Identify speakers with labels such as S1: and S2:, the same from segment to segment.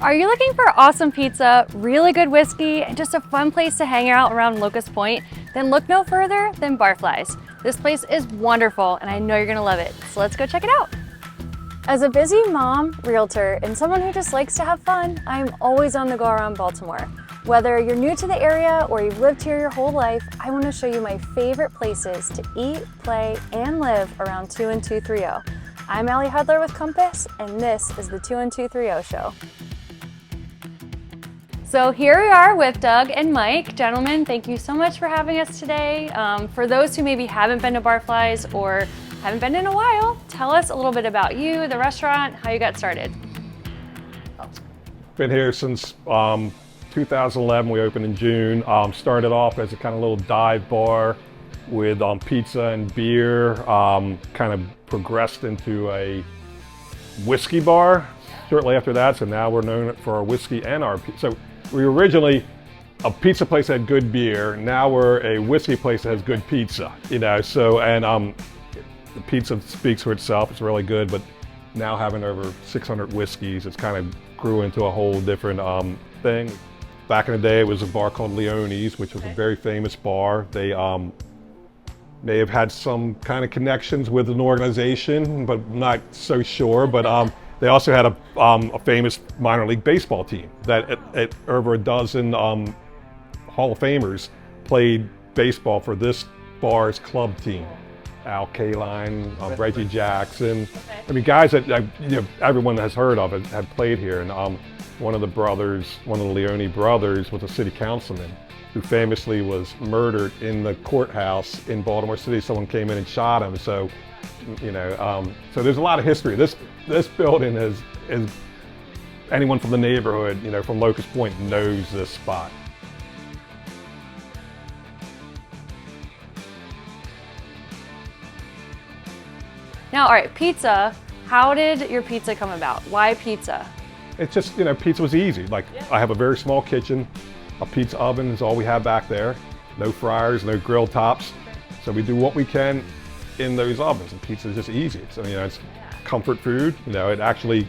S1: Are you looking for awesome pizza, really good whiskey, and just a fun place to hang out around Locust Point? Then look no further than Barfly's. This place is wonderful and I know you're gonna love it. So let's go check it out. As a busy mom, realtor, and someone who just likes to have fun, I'm always on the go around Baltimore. Whether you're new to the area or you've lived here your whole life, I want to show you my favorite places to eat, play, and live around 21230. I'm Allie Hudler with Compass, and this is the 21230 show. So here we are with Doug and Mike. Gentlemen, thank you so much for having us today. For those who maybe haven't been to Barfly's or haven't been in a while, tell us a little bit about you, the restaurant, how you got started.
S2: Been here since 2011. We opened in June. Started off as a kind of little dive bar with pizza and beer. Kind of progressed into a whiskey bar shortly after that. So now we're known for our whiskey and our pizza. So we were originally a pizza place that had good beer. Now we're a whiskey place that has good pizza. So the pizza speaks for itself. It's really good. But now having over 600 whiskeys, it's kind of grew into a whole different thing. Back in the day, it was a bar called Leone's, which was a very famous bar. They may have had some kind of connections with an organization, but not so sure. But they also had a famous minor league baseball team that at over a dozen Hall of Famers played baseball for this bar's club team. Al Kaline, Reggie Jackson. I mean, guys that everyone has heard of it had played here. And one of the Leone brothers was a city councilman who famously was murdered in the courthouse in Baltimore City. Someone came in and shot him. So, so there's a lot of history. This building is anyone from the neighborhood, from Locust Point knows this spot.
S1: Now, all right, pizza. How did your pizza come about? Why pizza?
S2: It's just, pizza was easy. I have a very small kitchen. A pizza oven is all we have back there. No fryers, no grill tops. So we do what we can in those ovens, and pizza is just easy. So, it's comfort food. It actually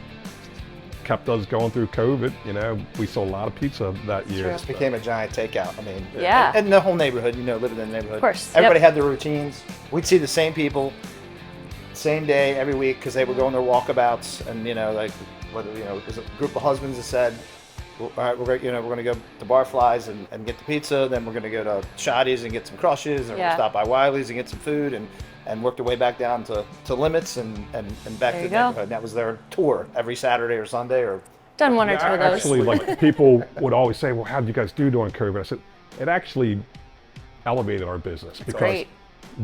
S2: kept us going through COVID. We sold a lot of pizza that year.
S3: It just became a giant takeout. I mean,
S1: yeah.
S3: And the whole neighborhood, living in the neighborhood.
S1: Of course.
S3: Everybody had their routines. We'd see the same people, same day every week, because they would go on their walkabouts, and whether it was a group of husbands that said, all right, we're going to go to Barfly's and get the pizza, then we're going to go to Shoddy's and get some crushes, and we'll stop by Wiley's and get some food, and work their way back down to Limits and back to the neighborhood. And that was their tour every Saturday or Sunday. Or
S1: done one or two of those.
S2: Actually, people would always say, well, how did you guys do during COVID? I said, it actually elevated our business because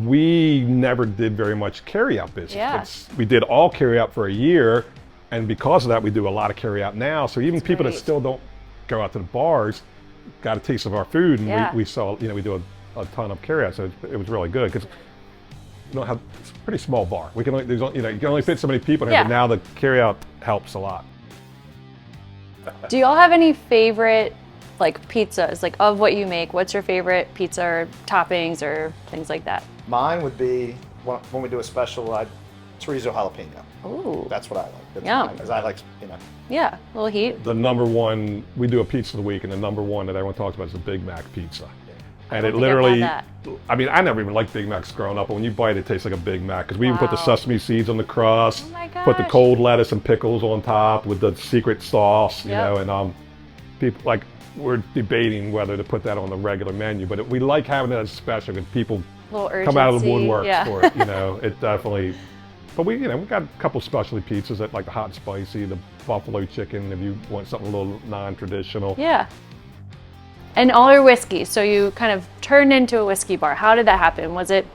S2: we never did very much carry-out business.
S1: Yeah.
S2: We did all carry-out for a year, and because of that, we do a lot of carry-out now. So even people that still don't go out to the bars got a taste of our food, and we saw, we do a ton of carry-out. So it was really good because it's a pretty small bar. We can only, you can only fit so many people in here, but now the carry-out helps a lot.
S1: Do you all have any favorite pizzas, of what you make? What's your favorite pizza or toppings or things like that?
S3: Mine would be, when we do a special, chorizo jalapeno.
S1: Ooh.
S3: That's what I like.
S1: Yeah.
S3: Because I like,
S1: Yeah, a little heat.
S2: The number one, we do a pizza of the week, and the number one that everyone talks about is the Big Mac pizza. And it literally, I mean, I never even liked Big Macs growing up, but when you bite it, it tastes like a Big Mac. Because we even put the sesame seeds on the crust, put the cold lettuce and pickles on top with the secret sauce, and people, we're debating whether to put that on the regular menu, but we like having it as special because people come out of the woodworks for it. It definitely. But we got a couple specialty pizzas that like the hot and spicy, the buffalo chicken, if you want something a little non-traditional.
S1: Yeah. And all your whiskey. So you kind of turned into a whiskey bar. How did that happen? Was it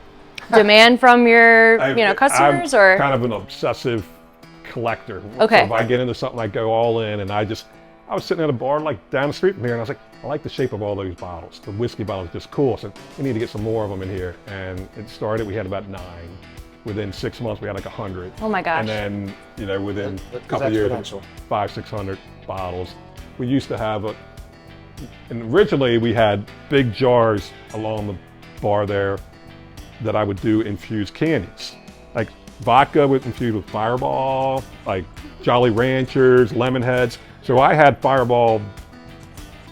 S1: demand from your customers, or?
S2: I'm kind of an obsessive collector.
S1: Okay.
S2: So if I get into something, I go all in, and I was sitting at a bar down the street from here, and I was like, I like the shape of all those bottles. The whiskey bottles are just cool. So we need to get some more of them in here. And it started, we had about 9. Within 6 months, we had 100.
S1: Oh my gosh.
S2: And then, within a couple of years, 500-600 bottles. We used to have and originally we had big jars along the bar there that I would do infused candies. Vodka infused with Fireball, Jolly Ranchers, Lemon Heads. So I had fireball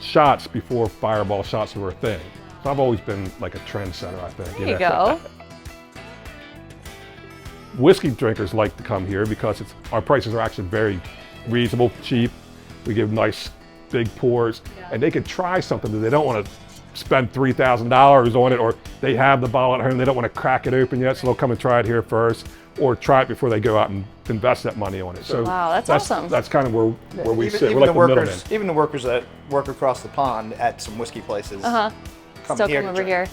S2: shots before fireball shots were a thing. So I've always been like a trendsetter, I think.
S1: There you go.
S2: Whiskey drinkers like to come here because our prices are actually very reasonable, cheap. We give nice big pours, and they could try something that they don't want to spend $3,000 on it, or they have the bottle at home, they don't want to crack it open yet, so they'll come and try it here first, or try it before they go out and invest that money on it. So
S1: wow, that's awesome.
S2: That's kind of where we sit.
S3: Even
S2: We're like
S3: the
S2: the middlemen.
S3: even the workers that work across the pond at some whiskey places.
S1: Still
S3: to
S1: come over
S3: drink.
S1: here.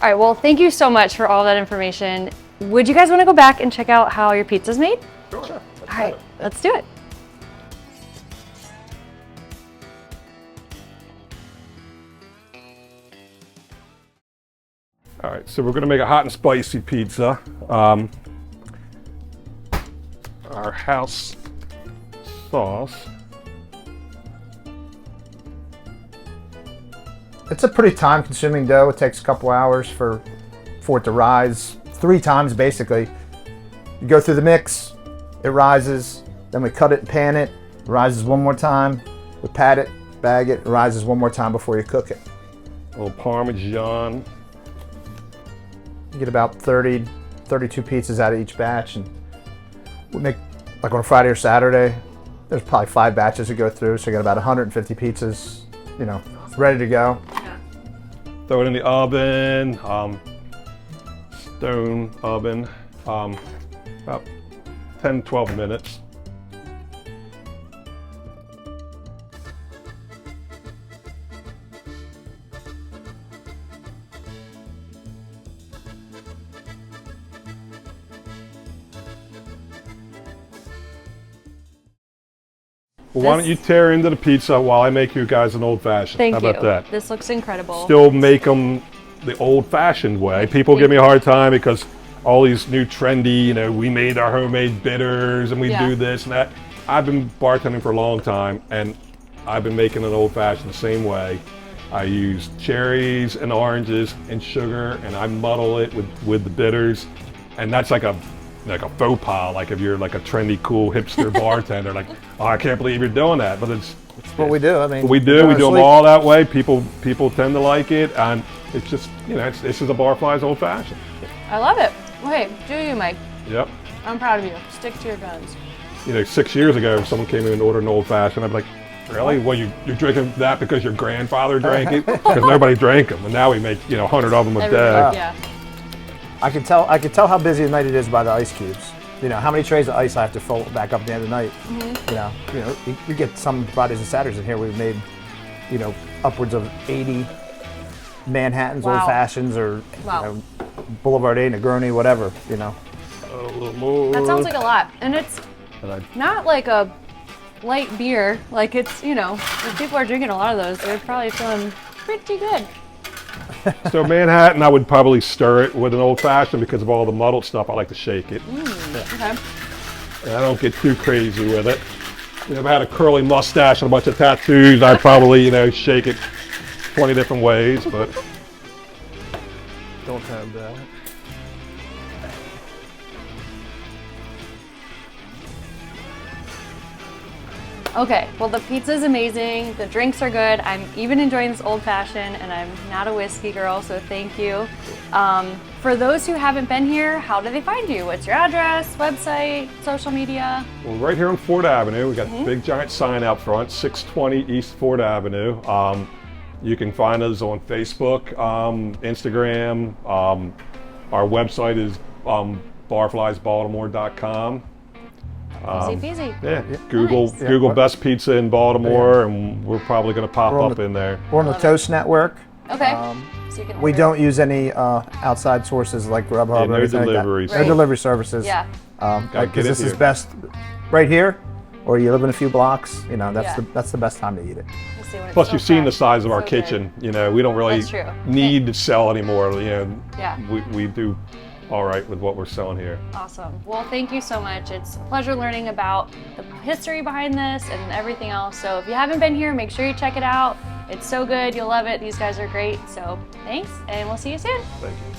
S1: All right, well, thank you so much for all that information. Would you guys want to go back and check out how your pizza's made?
S3: Sure.
S1: All right, let's do it.
S2: All right, so we're gonna make a hot and spicy pizza. Our house sauce.
S3: It's a pretty time-consuming dough. It takes a couple hours for it to rise 3 times, basically. You go through the mix, it rises, then we cut it and pan it, it rises one more time, we pat it, bag it, it rises one more time before you cook it.
S2: A little Parmesan.
S3: You get about 30, 32 pizzas out of each batch, and we make, like on a Friday or Saturday, there's probably 5 batches to go through, so you got about 150 pizzas, you know, ready to go.
S2: Throw it in the oven, stone oven, about 10, 12 minutes. Well, why don't you tear into the pizza while I make you guys an old-fashioned?
S1: Thank
S2: How
S1: you.
S2: about that?
S1: This looks incredible.
S2: Still make them the old-fashioned way. People give me a hard time because all these new trendy, you know, we made our homemade bitters and we do this and that. I've been bartending for a long time, and I've been making an old-fashioned the same way. I use cherries and oranges and sugar, and I muddle it with the bitters, and that's like a faux pas, like if you're like a trendy, cool hipster bartender, like, oh, I can't believe you're doing that, but it's
S3: what we do. I mean,
S2: we do them all that way. People tend to like it, and it's just, you know, this is a Barfly's old fashioned.
S1: I love it. Okay, do you, Mike?
S2: Yep.
S1: I'm proud of you. Stick to your guns.
S2: You know, 6 years ago, if someone came in and ordered an old fashioned, I'd be like, really? Well, you're drinking that because your grandfather drank it? Because nobody drank them, and now we make, you know, 100 of them a day.
S1: Yeah.
S3: I can tell how busy a night it is by the ice cubes. You know, how many trays of ice I have to fill back up at the end of the night. You know, you get some Fridays and Saturdays in here. We've made, you know, upwards of 80 Manhattans, old fashions, or you know, Boulevard A, Negroni, whatever. You know.
S2: A little more.
S1: That sounds like a lot, and it's not like a light beer. Like it's, you know, if people are drinking a lot of those, they're probably feeling pretty good.
S2: So Manhattan, I would probably stir it with an old fashioned because of all the muddled stuff. I like to shake it.
S1: Okay.
S2: And I don't get too crazy with it. You know, if I had a curly mustache and a bunch of tattoos, I'd probably, you know, shake it 20 different ways, but don't have that.
S1: Okay, well the pizza's amazing, the drinks are good, I'm even enjoying this old fashioned, and I'm not a whiskey girl, so thank you. For those who haven't been here, how do they find you? What's your address, website, social media?
S2: Well, right here on Ford Avenue, we got a big giant sign out front, 620 East Ford Avenue. You can find us on Facebook, Instagram. Our website is barflysbaltimore.com.
S1: Easy peasy.
S2: Yeah, Google
S1: Nice.
S2: Google best pizza in Baltimore, and we're probably going to pop up in there.
S3: We're on the Toast Network.
S1: Okay. So you can
S3: We
S1: order.
S3: don't use any outside sources like Grubhub or
S2: no
S3: anything
S2: deliveries.
S3: like that. No delivery services.
S1: Yeah.
S2: Gotta
S3: Because
S2: get
S3: this
S2: it
S3: is
S2: here.
S3: best right here, or you live in a few blocks. You know, that's
S1: Yeah.
S3: the best time to eat it.
S1: Let's see when it's
S2: Plus,
S1: so
S2: you've seen the
S1: fresh.
S2: size of our
S1: So good.
S2: kitchen. You know, we don't really
S1: That's true.
S2: need to sell anymore. You know,
S1: Yeah.
S2: we do all right with what we're selling here.
S1: Awesome. Well, thank you so much. It's a pleasure learning about the history behind this and everything else. So if you haven't been here, make sure you check it out. It's so good. You'll love it. These guys are great. So thanks, and we'll see you soon.
S2: Thank you.